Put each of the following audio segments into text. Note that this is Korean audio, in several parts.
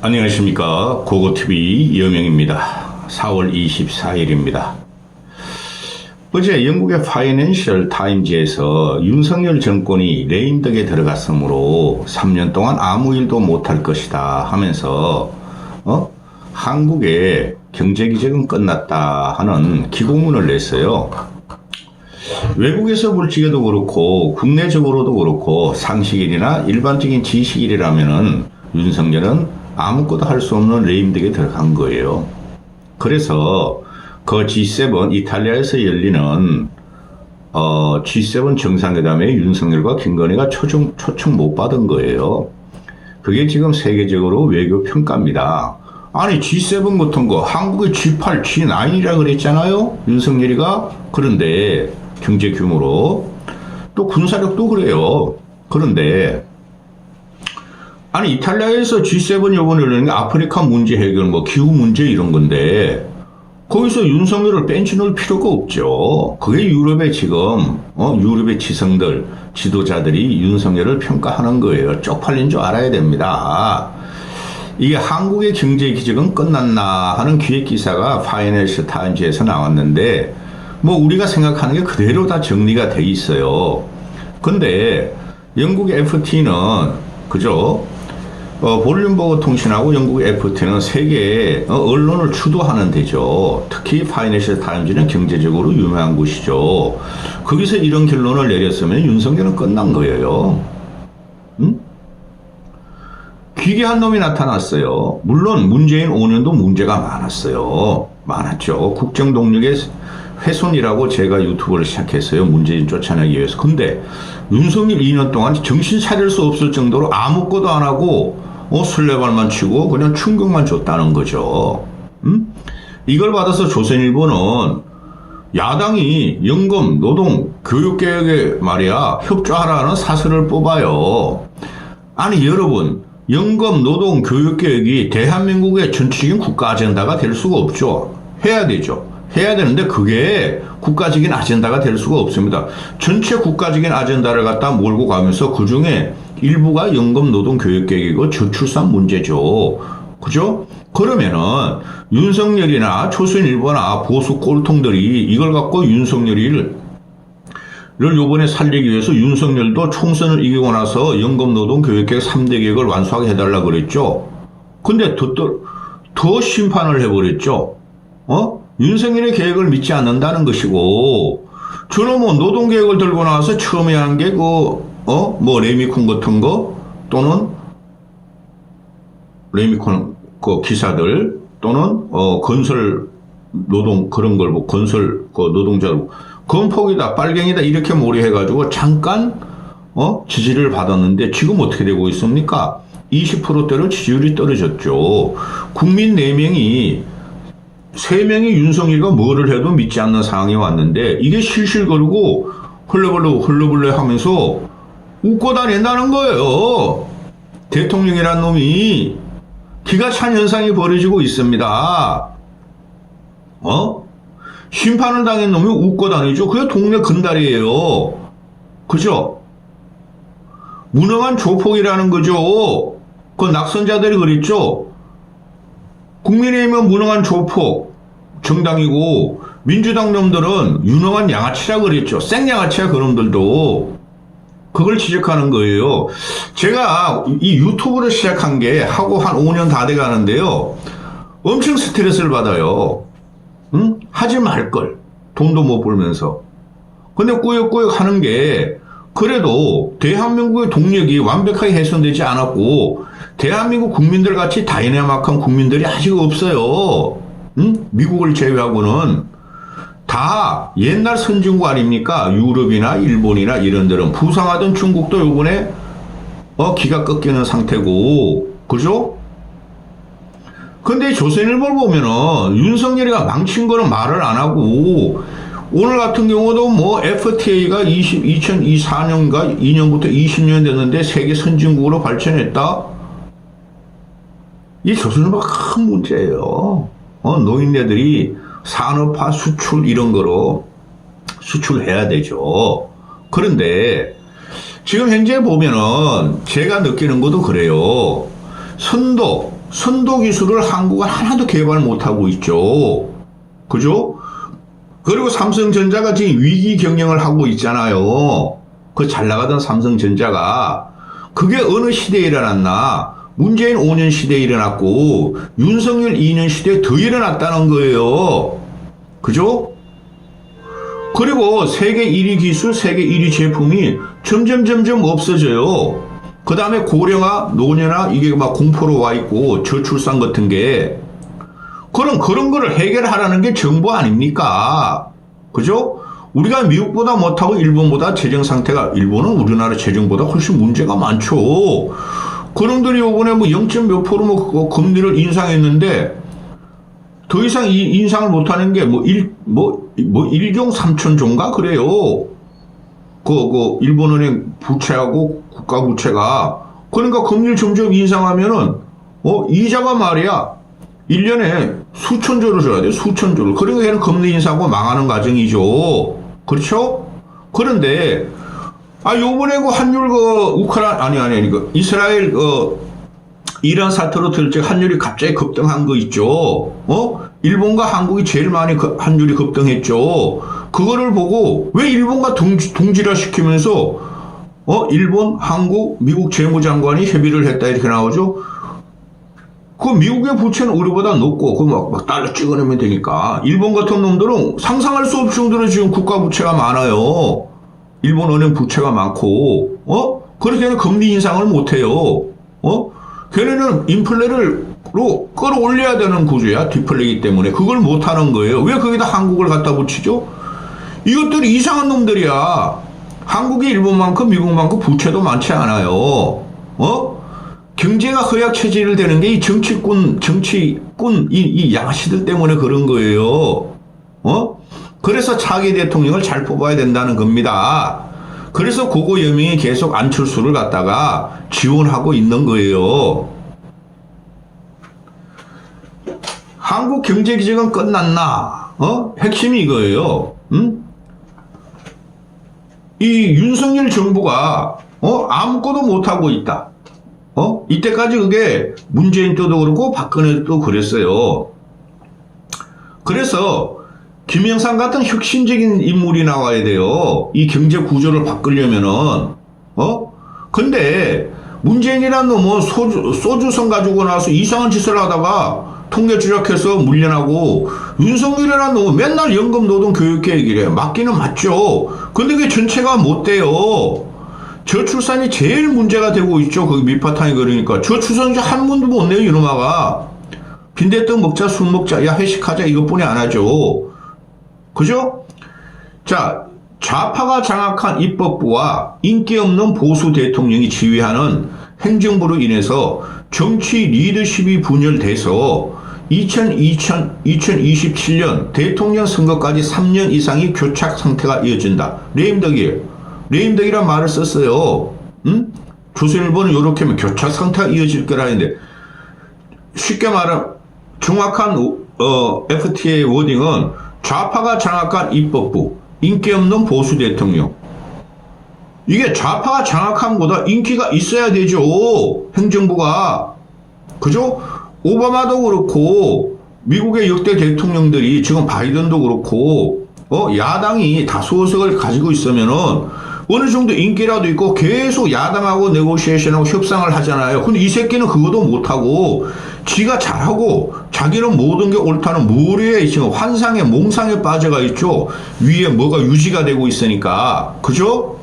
안녕하십니까. 고고TV 이영명입니다. 4월 24일입니다. 어제 영국의 파이낸셜 타임즈에서 윤석열 정권이 레임덕에 들어갔으므로 3년 동안 아무 일도 못할 것이다 하면서 한국의 경제기적은 끝났다 하는 기고문을 냈어요. 외국에서 볼 적에도 그렇고 국내적으로도 그렇고 상식일이나 일반적인 지식일이라면은 윤석열은 아무것도 할 수 없는 레임덕에 들어간 거예요. 그래서 그 G7 이탈리아에서 열리는 G7 정상회담에 윤석열과 김건희가 초청 못 받은 거예요. 그게 지금 세계적으로 외교 평가입니다. 아니 G7 같은 거 한국의 G8, G9이라 그랬잖아요. 윤석열이가. 그런데 경제 규모로 또 군사력도 그래요. 그런데 아니 이탈리아에서 G7 요번에 열리는 게 아프리카 문제 해결, 뭐 기후 문제 이런 건데 거기서 윤석열을 뺀치놓을 필요가 없죠. 그게 유럽의 지금 유럽의 지성들, 지도자들이 윤석열을 평가하는 거예요. 쪽팔린 줄 알아야 됩니다. 이게 한국의 경제 기적은 끝났나 하는 기획 기사가 파이낸셜 타임즈에서 나왔는데 뭐 우리가 생각하는 게 그대로 다 정리가 돼 있어요. 근데 영국의 FT는 그죠? 볼륨버그 통신하고 영국 FT는 세계 언론을 주도하는 데죠. 특히 파이낸셜 타임즈는 경제적으로 유명한 곳이죠. 거기서 이런 결론을 내렸으면 윤석열은 끝난 거예요. 응? 기괴한 놈이 나타났어요. 물론 문재인 5년도 문제가 많았어요. 많았죠. 국정동력의 훼손이라고 제가 유튜브를 시작했어요. 문재인 쫓아내기 위해서. 근데 윤석열 2년 동안 정신 차릴 수 없을 정도로 아무것도 안 하고 술래발만 치고 그냥 충격만 줬다는 거죠. 이걸 받아서 조선일보는 야당이 연금, 노동, 교육개혁에 말이야 협조하라는 사설을 뽑아요. 아니 여러분, 연금, 노동, 교육개혁이 대한민국의 전체적인 국가 아젠다가 될 수가 없죠. 해야 되죠. 해야 되는데 그게 국가적인 아젠다가 될 수가 없습니다. 전체 국가적인 아젠다를 갖다 몰고 가면서 그중에 일부가 연금, 노동, 교육개혁이고 저출산 문제죠. 그죠? 그러면은 윤석열이나 조선일보나 보수 꼴통들이 이걸 갖고 윤석열이를 요번에 살리기 위해서 윤석열도 총선을 이기고 나서 연금, 노동, 교육개혁 3대 개혁을 완수하게 해달라고 그랬죠. 근데 더 심판을 해버렸죠. 윤석열의 계획을 믿지 않는다는 것이고, 저놈은 노동계획을 들고 나와서 처음에 한 게 뭐 레미콘 같은 거, 또는 레미콘 기사들, 또는 건설 노동 그런 걸 뭐 건설 노동자로 건폭이다, 빨갱이다 이렇게 몰이해가지고 잠깐 지지를 받았는데 지금 어떻게 되고 있습니까? 20%대로 지지율이 떨어졌죠. 국민 4명이 3명이 윤석열이가 뭐를 해도 믿지 않는 상황이 왔는데 이게 실실거리고 헐레벌레 하면서 웃고 다닌다는 거예요. 대통령이란 놈이 기가 찬 현상이 벌어지고 있습니다. 심판을 당한 놈이 웃고 다니죠. 그게 동네 근달이에요. 그죠? 무능한 조폭이라는 거죠. 그 낙선자들이 그랬죠. 국민의힘은 무능한 조폭 정당이고 민주당 놈들은 유능한 양아치라 그랬죠. 생양아치야 그놈들도. 그걸 지적하는 거예요. 제가 이 유튜브를 시작한 게 하고 한 5년 다 돼 가는데요. 엄청 스트레스를 받아요. 응? 하지 말걸. 돈도 못 벌면서. 근데 꾸역꾸역 하는 게 그래도 대한민국의 동력이 완벽하게 훼손되지 않았고 대한민국 국민들 같이 다이나믹한 국민들이 아직 없어요. 응? 미국을 제외하고는 다 옛날 선진국 아닙니까? 유럽이나 일본이나 이런 데는 부상하던 중국도 요번에 기가 꺾이는 상태고 그죠? 근데 조선일보를 보면은 윤석열이가 망친 거는 말을 안 하고 오늘 같은 경우도 뭐 FTA가 2024년인가 2년부터 20년 됐는데 세계 선진국으로 발전했다? 이 조선일보가 큰 문제예요. 노인네들이 산업화 수출 이런 거로 수출해야 되죠. 그런데 지금 현재 보면은 제가 느끼는 것도 그래요. 선도 선도 기술을 한국은 하나도 개발 못하고 있죠. 그죠? 그리고 삼성전자가 지금 위기 경영을 하고 있잖아요. 그 잘 나가던 삼성전자가 그게 어느 시대에 일어났나? 문재인 5년 시대에 일어났고 윤석열 2년 시대에 더 일어났다는 거예요. 그죠? 그리고 세계 1위 기술, 세계 1위 제품이 점점 없어져요. 그 다음에 고령화, 노년화 이게 막 공포로 와 있고 저출산 같은 게 그런 거를 해결하라는 게 정부 아닙니까? 그죠? 우리가 미국보다 못하고 일본보다 재정 상태가 일본은 우리나라 재정보다 훨씬 문제가 많죠. 그놈들이 이번에 뭐 0.몇 프로 뭐 금리를 인상했는데 더 이상 이 인상을 못하는 게 일경 3천조인가 그래요. 일본은행 부채하고 국가 부채가 그러니까 금리를 점점 인상하면은 이자가 말이야 1년에 수천조를 줘야 돼. 수천조를. 그러니까 걔는 금리 인상하고 망하는 과정이죠. 그렇죠? 그런데 요번에 환율 이스라엘 이란 사태로 들지 환율이 갑자기 급등한 거 있죠. 일본과 한국이 제일 많이 환율이 급등했죠. 그거를 보고 왜 일본과 동질화 시키면서 일본, 한국, 미국 재무장관이 협의를 했다 이렇게 나오죠. 그 미국의 부채는 우리보다 높고 막 달러 찍어내면 되니까 일본 같은 놈들은 상상할 수 없을 정도로 지금 국가 부채가 많아요. 일본 은행 부채가 많고 그렇게는 금리 인상을 못해요. 걔네는 인플레로 끌어올려야 되는 구조야. 디플레이기 때문에 그걸 못하는 거예요. 왜 거기다 한국을 갖다 붙이죠? 이것들이 이상한 놈들이야. 한국이 일본만큼 미국만큼 부채도 많지 않아요. 경제가 허약 체질을 되는 게 이 정치꾼 이 양아치들 때문에 그런 거예요. 그래서 차기 대통령을 잘 뽑아야 된다는 겁니다. 그래서 고고여명이 계속 안철수를 갖다가 지원하고 있는 거예요. 한국 경제 기적은 끝났나? 핵심이 이거예요. 이 윤석열 정부가 아무것도 못하고 있다. 이때까지 그게 문재인 때도 그렇고 박근혜 때도 그랬어요. 그래서 김영삼 같은 혁신적인 인물이 나와야 돼요. 이 경제 구조를 바꾸려면은. 근데 문재인이라는 놈은 소주성 가지고 나와서 이상한 짓을 하다가 통계 조작해서 물려나고 윤석열이라는 놈은 맨날 연금 노동 교육계획이래. 맞기는 맞죠. 근데 그게 전체가 못 돼요. 저출산이 제일 문제가 되고 있죠. 거기 밑바탕이 그러니까. 저출산 이제 한 문도 못 내요, 이놈아가. 빈대떡 먹자, 술 먹자, 야, 회식하자, 이것뿐이 안 하죠. 그죠? 자, 좌파가 장악한 입법부와 인기 없는 보수 대통령이 지휘하는 행정부로 인해서 정치 리더십이 분열돼서 2027년 대통령 선거까지 3년 이상이 교착 상태가 이어진다. 레임덕이에요. 레임덕이란 말을 썼어요. 조선일보는 이렇게 하면 교착 상태가 이어질 거라는데 쉽게 말하면 정확한 FTA의 워딩은 좌파가 장악한 입법부, 인기 없는 보수 대통령. 이게 좌파가 장악한 거다. 인기가 있어야 되죠. 행정부가. 그죠? 오바마도 그렇고 미국의 역대 대통령들이 지금 바이든도 그렇고 야당이 다수의석을 가지고 있으면은 어느 정도 인기라도 있고 계속 야당하고 네고시에이션하고 협상을 하잖아요. 근데 이 새끼는 그것도 못하고 지가 잘하고 자기는 모든 게 옳다는 모래에 지금 환상에 몽상에 빠져가 있죠. 위에 뭐가 유지가 되고 있으니까. 그죠?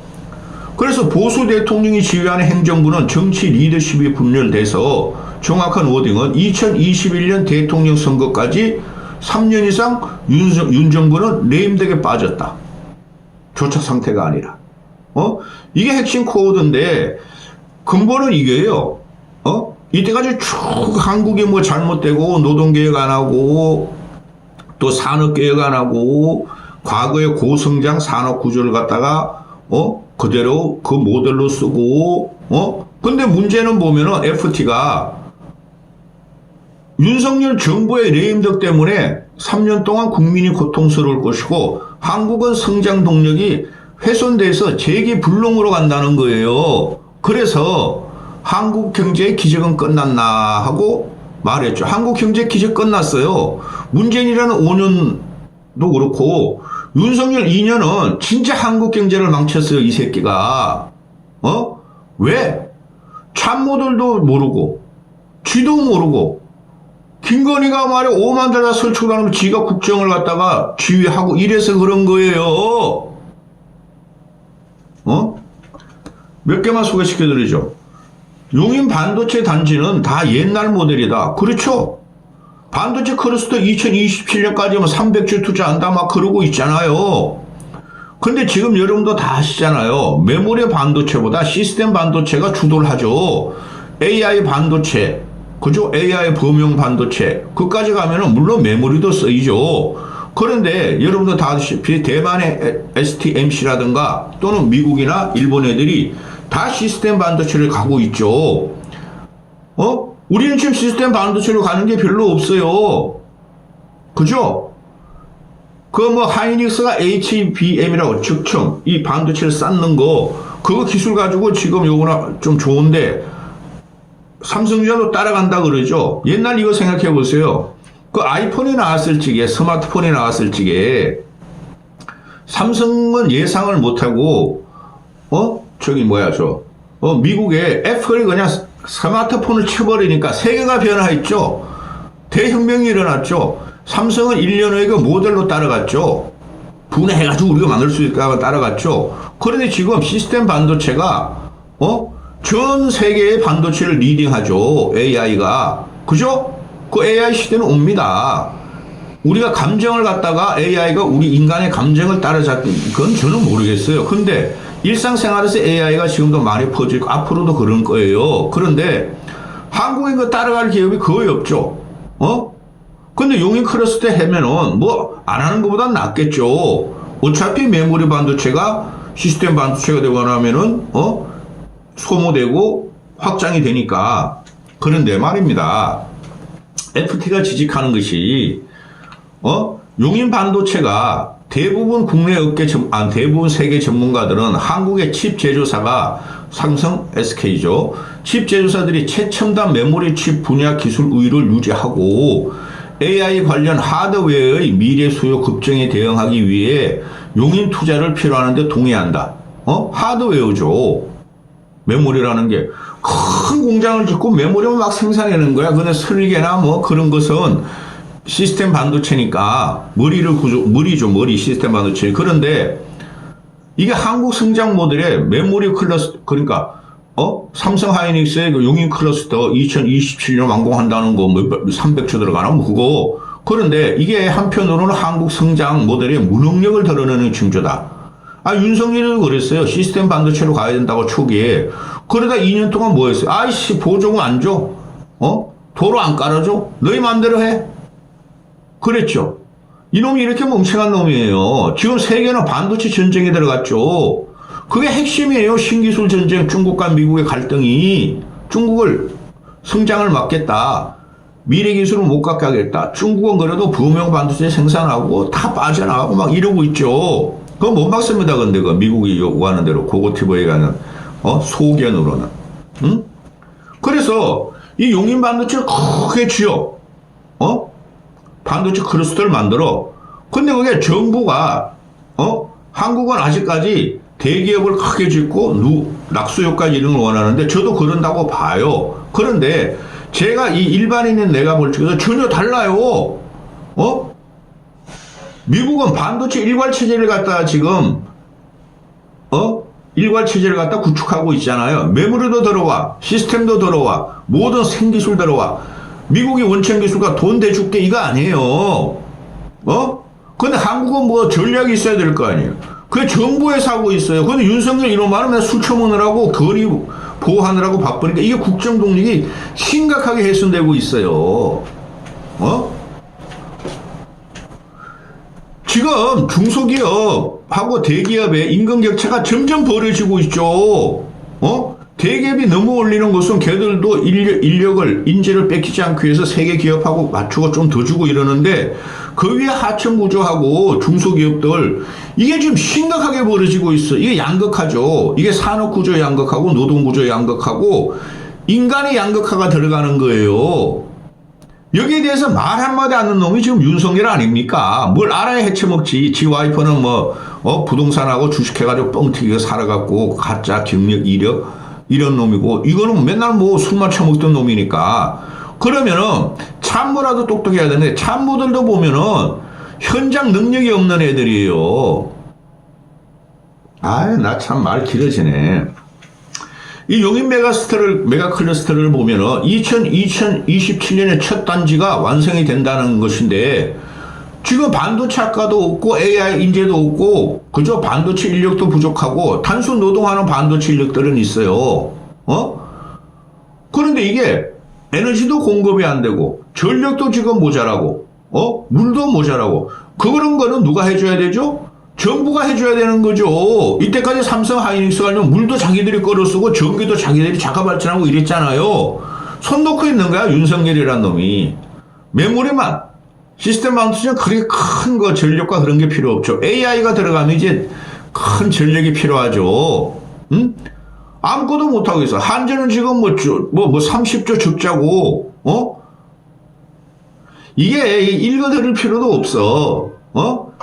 그래서 보수 대통령이 지휘하는 행정부는 정치 리더십이 분열돼서 정확한 워딩은 2021년 대통령 선거까지 3년 이상 윤 정부는 레임덕에 빠졌다. 교착 상태가 아니라. 이게 핵심 코드인데 근본은 이게요. 이때까지 쭉 한국이 뭐 잘못되고 노동개혁 안 하고 또 산업개혁 안 하고 과거의 고성장 산업구조를 갖다가 그대로 그 모델로 쓰고 근데 문제는 보면은 FT가 윤석열 정부의 레임덕 때문에 3년 동안 국민이 고통스러울 것이고 한국은 성장 동력이 훼손돼서 재기불능으로 간다는 거예요. 그래서 한국 경제의 기적은 끝났나 하고 말했죠. 한국 경제 기적 끝났어요. 문재인이라는 5년도 그렇고 윤석열 2년은 진짜 한국 경제를 망쳤어요. 이 새끼가. 왜? 참모들도 모르고 쥐도 모르고 김건희가 말이야 5만 달러 설치하면 지가 국정을 갖다가 지휘하고 이래서 그런 거예요. 몇 개만 소개시켜드리죠. 용인 반도체 단지는 다 옛날 모델이다. 그렇죠. 반도체 클러스터 2027년까지면 300조 투자한다 막 그러고 있잖아요. 근데 지금 여러분도 다 아시잖아요. 메모리 반도체보다 시스템 반도체가 주도를 하죠. AI 반도체, 그죠? AI 범용 반도체. 그까지 가면은 물론 메모리도 쓰이죠. 그런데 여러분도 다 아시다시피 대만의 STMC라든가 또는 미국이나 일본 애들이 다 시스템 반도체를 가고 있죠. 우리는 지금 시스템 반도체로 가는 게 별로 없어요. 그죠? 그 뭐 하이닉스가 HBM이라고 즉층 이 반도체를 쌓는 거 그거 기술 가지고 지금 요거나 좀 좋은데 삼성전자도 따라간다 그러죠. 옛날 이거 생각해 보세요. 그 아이폰이 나왔을 적에 스마트폰이 나왔을 적에 삼성은 예상을 못하고 미국에 애플이 그냥 스마트폰을 쳐버리니까 세계가 변화했죠. 대혁명이 일어났죠. 삼성은 1년 후에 그 모델로 따라갔죠. 분해해가지고 우리가 만들 수 있을까 따라갔죠. 그런데 지금 시스템 반도체가 전 세계의 반도체를 리딩하죠. AI가. 그죠? 그 AI 시대는 옵니다. 우리가 감정을 갖다가 AI가 우리 인간의 감정을 따라잡는 건 저는 모르겠어요. 근데 일상생활에서 AI가 지금도 많이 퍼지고 앞으로도 그럴 거예요. 그런데 한국에 그 따라갈 기업이 거의 없죠. 근데 용인 클러스터 하면은 뭐 안 하는 것보단 낫겠죠. 어차피 메모리 반도체가 시스템 반도체가 되고 나면은 소모되고 확장이 되니까. 그런데 말입니다. FT가 지적하는 것이 용인 반도체가 대부분 국내 업계 대부분 세계 전문가들은 한국의 칩 제조사가 삼성, SK죠. 칩 제조사들이 최첨단 메모리 칩 분야 기술 우위를 유지하고 AI 관련 하드웨어의 미래 수요 급증에 대응하기 위해 용인 투자를 필요하는데 동의한다. 하드웨어죠. 메모리라는 게 큰 공장을 짓고 메모리만 막 생산하는 거야. 근데 설계나 뭐 그런 것은 시스템 반도체니까 머리 시스템 반도체. 그런데 이게 한국 성장 모델의 메모리 클러스터, 그러니까 삼성 하이닉스의 그 용인 클러스터 2027년 완공한다는 거 300조 들어가나 뭐 그거. 그런데 이게 한편으로는 한국 성장 모델의 무능력을 드러내는 징조다. 윤석열도 그랬어요. 시스템 반도체로 가야 된다고 초기에. 그러다 2년 동안 뭐 했어요? 아이씨, 보조금 안 줘? 도로 안 깔아줘? 너희 맘대로 해? 그랬죠. 이놈이 이렇게 멍청한 놈이에요. 지금 세계는 반도체 전쟁에 들어갔죠. 그게 핵심이에요. 신기술 전쟁, 중국과 미국의 갈등이. 중국을 성장을 막겠다. 미래 기술을 못 갖게 하겠다. 중국은 그래도 범용 반도체 생산하고 다 빠져나가고 막 이러고 있죠. 그건 못 막습니다. 근데 그 미국이 요구하는 대로 고고티브에 가는 소견으로는. 응? 그래서 이 용인 반도체를 크게 쥐어 반도체 클러스터를 만들어. 근데 그게 정부가 한국은 아직까지 대기업을 크게 짓고 낙수효과 이런 걸 원하는데 저도 그런다고 봐요. 그런데 제가 이 일반인인 내가 볼 적에서 전혀 달라요. 미국은 반도체 일괄체제를 갖다가 지금 일괄체제를 갖다 구축하고 있잖아요. 메모리도 들어와, 시스템도 들어와, 모든 생기술 들어와. 미국이 원천기술과 돈 대줄게 이거 아니에요. 근데 한국은 뭐 전략이 있어야 될 거 아니에요. 그게 정부에서 하고 있어요. 근데 윤석열 이런 말은 맨날 술 처먹느라고 거리 보호하느라고 바쁘니까 이게 국정 동력이 심각하게 훼손되고 있어요. 지금 중소기업하고 대기업의 임금 격차가 점점 벌어지고 있죠. 대기업이 너무 올리는 것은 걔들도 인재를 뺏기지 않기 위해서 세계 기업하고 맞추고 좀 더 주고 이러는데 그 위에 하청 구조하고 중소기업들 이게 지금 심각하게 벌어지고 있어. 이게 양극화죠. 이게 산업 구조 양극화고 노동 구조 양극화고 인간의 양극화가 들어가는 거예요. 여기에 대해서 말 한마디 하는 놈이 지금 윤석열 아닙니까? 뭘 알아야 해쳐먹지. 지 와이프는 부동산하고 주식해가지고 뻥튀기가 살아갖고 가짜 경력 이력 이런 놈이고, 이거는 맨날 술만 처먹던 놈이니까. 그러면은 참모라도 똑똑해야 되는데, 참모들도 보면은 현장 능력이 없는 애들이에요. 나 참 말 길어지네. 이 용인 메가클러스터를 보면은 2027년에 첫 단지가 완성이 된다는 것인데, 지금 반도체 학과도 없고 AI 인재도 없고 그저 반도체 인력도 부족하고 단순 노동하는 반도체 인력들은 있어요. 그런데 이게 에너지도 공급이 안 되고 전력도 지금 모자라고 물도 모자라고, 그런 거는 누가 해줘야 되죠? 정부가 해줘야 되는 거죠. 이때까지 삼성 하이닉스가 아니면 물도 자기들이 끌어 쓰고 전기도 자기들이 자가 발전하고 이랬잖아요. 손 놓고 있는 거야, 윤석열이란 놈이. 메모리만, 시스템 반도체는 그렇게 큰 거 전력과 그런 게 필요 없죠. AI가 들어가면 이제 큰 전력이 필요하죠. 응? 아무것도 못하고 있어. 한전은 지금 30조 적자고, 이게 읽어드릴 필요도 없어.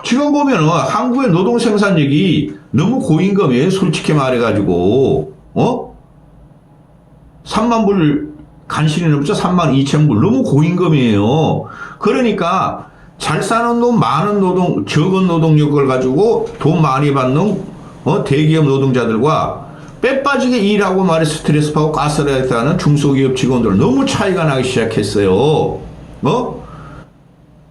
지금 보면은 한국의 노동 생산력이 너무 고임금이에요. 솔직히 말해가지고, 3만 불 간신히 넘죠. 3만 2천 불. 너무 고임금이에요. 그러니까 잘 사는 돈, 많은 노동, 적은 노동력을 가지고 돈 많이 받는 대기업 노동자들과 빼빠지게 일하고 말해 스트레스 받고 가스라이트하는 중소기업 직원들 너무 차이가 나기 시작했어요.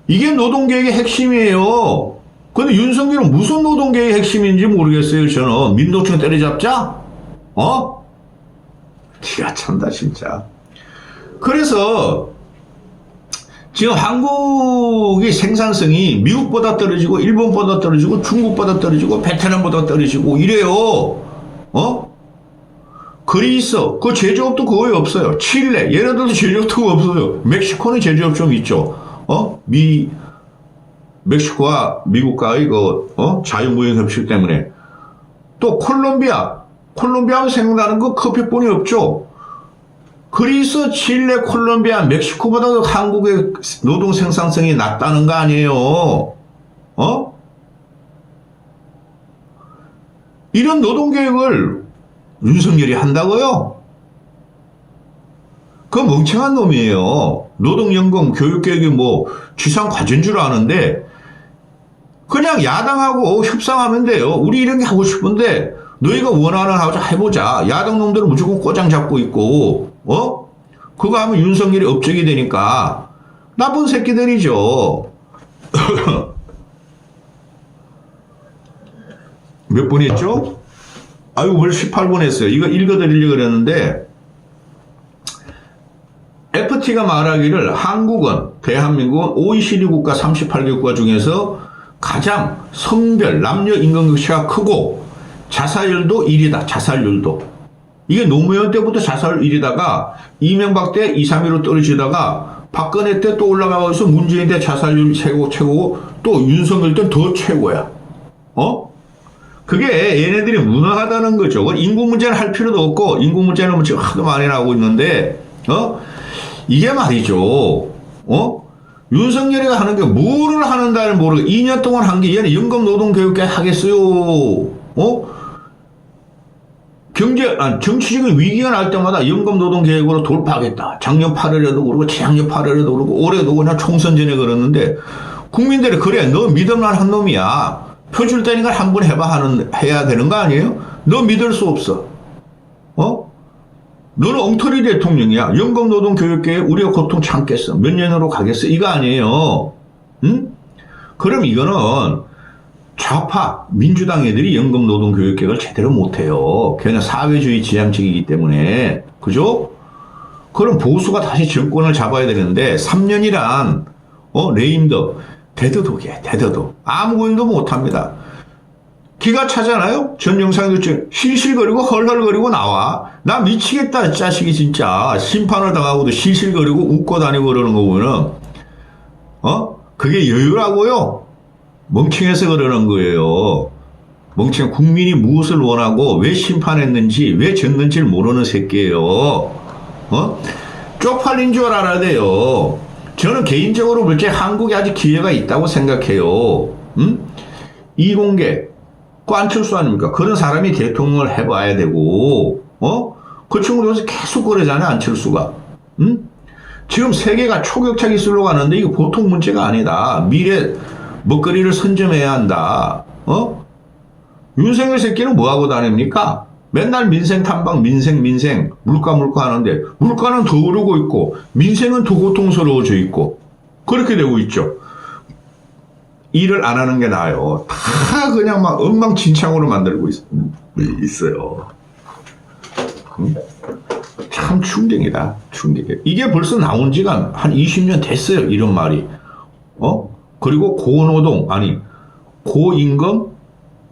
이게 노동계획의 핵심이에요. 근데 윤석열은 무슨 노동계획의 핵심인지 모르겠어요. 저는 민노총 때려잡자? 기가 찬다 진짜. 그래서 지금 한국의 생산성이 미국보다 떨어지고 일본보다 떨어지고 중국보다 떨어지고 베트남보다 떨어지고 이래요. 그리스 그 제조업도 거의 없어요. 칠레 얘네들도 제조업도 없어요. 멕시코는 제조업 좀 있죠. 멕시코와 미국과의 자유무역 협식 때문에. 또 콜롬비아 하면 생각나는 거 커피뿐이 없죠. 그리스, 칠레, 콜롬비아, 멕시코보다 한국의 노동 생산성이 낮다는 거 아니에요. 이런 노동 계획을 윤석열이 한다고요? 그 멍청한 놈이에요. 노동연금, 교육계획이 지상 과제인 줄 아는데 그냥 야당하고 협상하면 돼요. 우리 이런 게 하고 싶은데 너희가 원하는 하자 해보자. 야당 놈들은 무조건 꼬장 잡고 있고 그거 하면 윤석열이 업적이 되니까 나쁜 새끼들이죠. 몇 분 했죠? 아유, 벌써 18분 했어요. 이거 읽어드리려고 그랬는데, FT가 말하기를 한국은, 대한민국은 OECD 국가 38개 국가 중에서 가장 성별, 남녀 임금격차가 크고 자살률도 1위다. 자살률도. 이게 노무현 때부터 자살률 1위다가 이명박 때 2, 3위로 떨어지다가 박근혜 때 또 올라가서 문재인 때 자살률 최고고 또 윤석열 때 더 최고야. 그게 얘네들이 무능하다는 거죠. 인구 문제는 할 필요도 없고, 인구 문제는 지금 하도 많이 나오고 있는데, 이게 말이죠. 윤석열이가 하는 게 뭐를 하는지를 모르고 2년 동안 한 게 얘는 연금 노동 교육계 하겠어요. 정치적인 위기가 날 때마다 연금 노동 계획으로 돌파하겠다. 작년 8월에도 그러고, 재작년 8월에도 그러고, 올해도 그냥 총선 전에 그러는데, 국민들이 그래, 너 믿음만 한 놈이야. 표줄 때니까 한 번 해야 되는 거 아니에요? 너 믿을 수 없어. 너는 엉터리 대통령이야. 연금 노동 교육계획 우리가 고통 참겠어. 몇 년으로 가겠어. 이거 아니에요. 응? 그럼 이거는 좌파 민주당 애들이 연금 노동 교육계획을 제대로 못해요. 그냥 사회주의 지향적이기 때문에. 그죠? 그럼 보수가 다시 정권을 잡아야 되는데 3년이란 레임덕 대더독이야. 대더독. 아무 일도 못합니다. 기가 차잖아요? 전 영상에도 실실거리고 헐헐거리고 나와. 나 미치겠다 자식이 진짜. 심판을 당하고도 실실거리고 웃고 다니고 그러는 거 보면은 그게 여유라고요? 멍청해서 그러는 거예요. 멍청. 국민이 무엇을 원하고 왜 심판했는지 왜 졌는지를 모르는 새끼예요. 쪽팔린 줄 알아야 돼요. 저는 개인적으로 볼 때 한국에 아직 기회가 있다고 생각해요. 이공계, 그 안철수 아닙니까? 그런 사람이 대통령을 해봐야 되고, 그 친구도 요새 계속 그러잖아요, 안철수가. 지금 세계가 초격차 기술로 가는데 이거 보통 문제가 아니다. 미래 먹거리를 선점해야 한다. 윤석열 새끼는 뭐하고 다닙니까? 맨날 민생 탐방, 민생, 물가 하는데, 물가는 더 오르고 있고, 민생은 더 고통스러워져 있고, 그렇게 되고 있죠. 일을 안 하는 게 나아요. 다 그냥 막 엉망진창으로 만들고 있어요. 참 충격이다, 충격이에요. 이게 벌써 나온 지가 한 20년 됐어요, 이런 말이. 그리고 고노동, 아니, 고임금,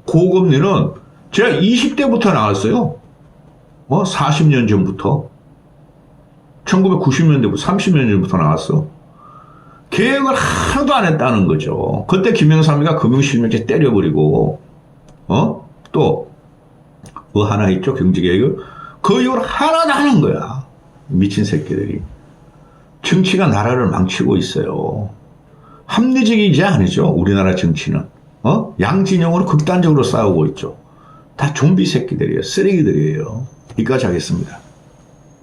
고금리는 제가 20대부터 나왔어요. 40년 전부터. 1990년대부터, 30년 전부터 나왔어. 계획을 하나도 안 했다는 거죠. 그때 김영삼이가 금융실명제 때려버리고, 또, 하나 있죠, 경제계획을. 그 이후로 하나도 안 한 거야. 미친 새끼들이. 정치가 나라를 망치고 있어요. 합리적이지 않으죠, 우리나라 정치는. 양진영으로 극단적으로 싸우고 있죠. 다 좀비 새끼들이에요. 쓰레기들이에요. 여기까지 하겠습니다.